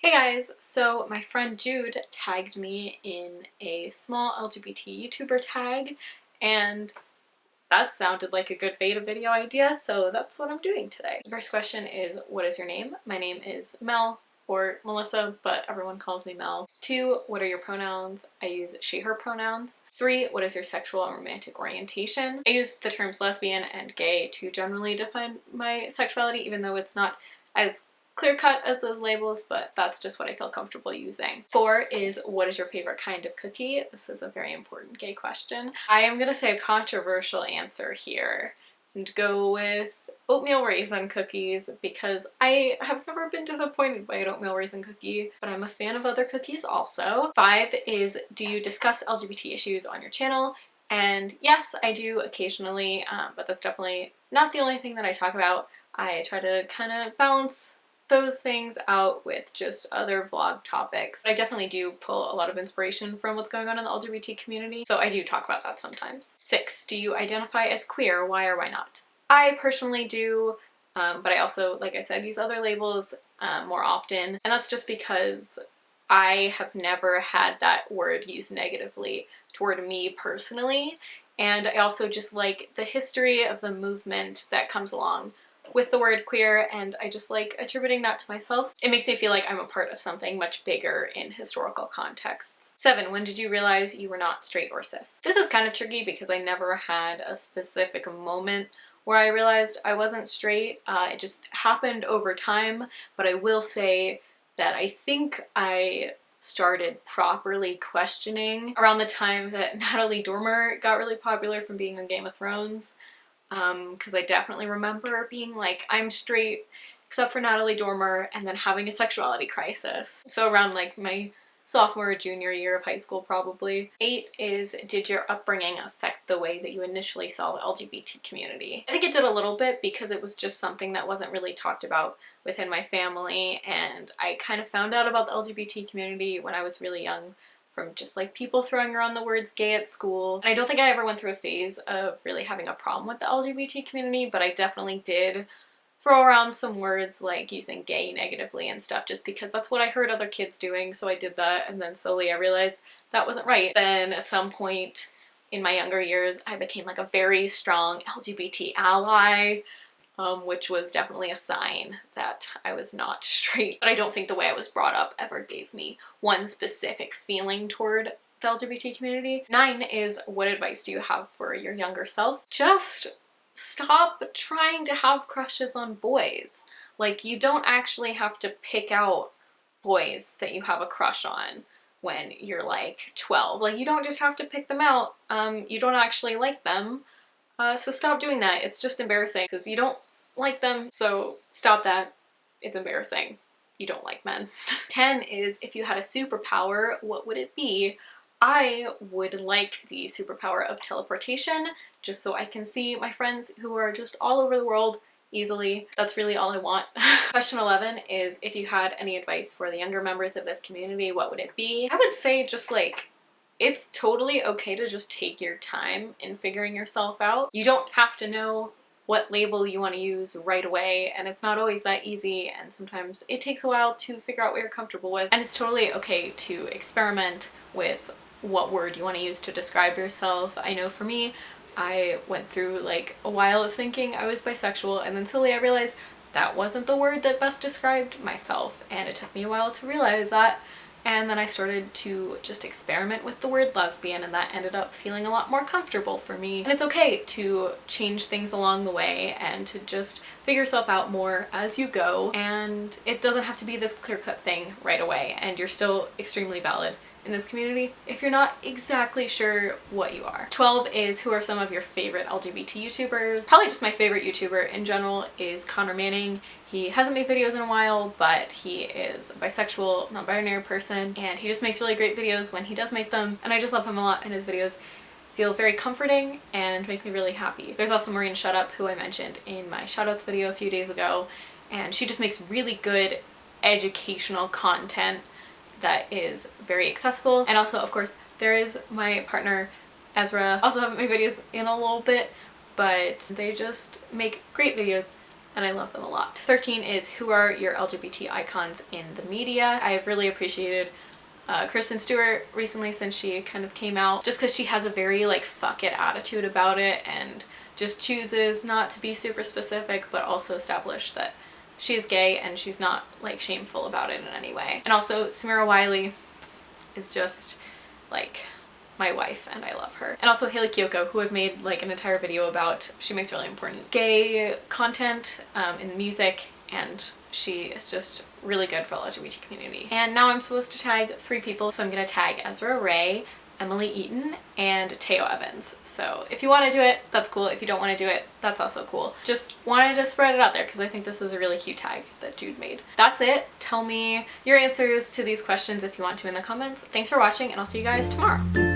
Hey guys, so my friend Jude tagged me in a small LGBT YouTuber tag, and that sounded like a good beta video idea, so that's what I'm doing today. The first question is, what is your name? My name is Mel, or Melissa, but everyone calls me Mel. 2, what are your pronouns? I use she, her pronouns. 3, what is your sexual and romantic orientation? I use the terms lesbian and gay to generally define my sexuality, even though it's not as clear-cut as those labels, but that's just what I feel comfortable using. 4 is, what is your favorite kind of cookie? This is a very important gay question. I am gonna say a controversial answer here and go with oatmeal raisin cookies because I have never been disappointed by an oatmeal raisin cookie, but I'm a fan of other cookies also. 5 is, do you discuss LGBT issues on your channel? And yes, I do occasionally, but that's definitely not the only thing that I talk about. I try to kind of balance those things out with just other vlog topics. I definitely do pull a lot of inspiration from what's going on in the LGBT community, so I do talk about that sometimes. 6, do you identify as queer? Why or why not? I personally do, but I also, like I said, use other labels more often, and that's just because I have never had that word used negatively toward me personally, and I also just like the history of the movement that comes along with the word queer, and I just like attributing that to myself. It makes me feel like I'm a part of something much bigger in historical contexts. 7, when did you realize you were not straight or cis? This is kind of tricky because I never had a specific moment where I realized I wasn't straight. It just happened over time, but I will say that I think I started properly questioning around the time that Natalie Dormer got really popular from being on Game of Thrones. Because I definitely remember being like, I'm straight except for Natalie Dormer, and then having a sexuality crisis. So around like my sophomore or junior year of high school probably. 8 is, did your upbringing affect the way that you initially saw the LGBT community? I think it did a little bit because it was just something that wasn't really talked about within my family, and I kind of found out about the LGBT community when I was really young, from just like people throwing around the words gay at school. And I don't think I ever went through a phase of really having a problem with the LGBT community, but I definitely did throw around some words like using gay negatively and stuff just because that's what I heard other kids doing, so I did that, and then slowly I realized that wasn't right. Then at some point in my younger years I became like a very strong LGBT ally, which was definitely a sign that I was not straight. But I don't think the way I was brought up ever gave me one specific feeling toward the LGBT community. 9 is, what advice do you have for your younger self? Just stop trying to have crushes on boys. Like, you don't actually have to pick out boys that you have a crush on when you're like 12. Like, you don't just have to pick them out. You don't actually like them. So stop doing that. It's just embarrassing because you don't like them, so stop that. It's embarrassing. You don't like men. 10 is, if you had a superpower, what would it be? I would like the superpower of teleportation, just so I can see my friends who are just all over the world easily. That's really all I want. Question 11 is, if you had any advice for the younger members of this community, what would it be? I would say just like, it's totally okay to just take your time in figuring yourself out. You don't have to know what label you want to use right away, and it's not always that easy, and sometimes it takes a while to figure out what you're comfortable with, and it's totally okay to experiment with what word you want to use to describe yourself. I know for me, I went through like a while of thinking I was bisexual, and then slowly I realized that wasn't the word that best described myself, and it took me a while to realize that. And then I started to just experiment with the word lesbian, and that ended up feeling a lot more comfortable for me. And it's okay to change things along the way and to just figure yourself out more as you go, and it doesn't have to be this clear-cut thing right away, and you're still extremely valid in this community if you're not exactly sure what you are. 12 is, who are some of your favorite LGBT YouTubers? Probably just my favorite YouTuber in general is Connor Manning. He hasn't made videos in a while, but he is a bisexual, non-binary person, and he just makes really great videos when he does make them, and I just love him a lot, and his videos feel very comforting and make me really happy. There's also marinashutup, who I mentioned in my shoutouts video a few days ago, and she just makes really good educational content that is very accessible. And also, of course, there is my partner Ezra. Also haven't made videos in a little bit, but they just make great videos and I love them a lot. 13 is who are your LGBT icons in the media? I have really appreciated Kristen Stewart recently since she kind of came out, just because she has a very like fuck it attitude about it and just chooses not to be super specific but also establish that she's gay and she's not like shameful about it in any way. And also Samira Wiley is just like my wife and I love her. And also Haley Kiyoko, who I've made like an entire video about. She makes really important gay content in music, and she is just really good for the LGBT community. And now I'm supposed to tag 3 people, so I'm gonna tag Ezra Ray, Emily Eaton, and Teo Evans. So if you want to do it, that's cool. If you don't want to do it, that's also cool. Just wanted to spread it out there because I think this is a really cute tag that Jude made. That's it. Tell me your answers to these questions if you want to in the comments. Thanks for watching, and I'll see you guys tomorrow.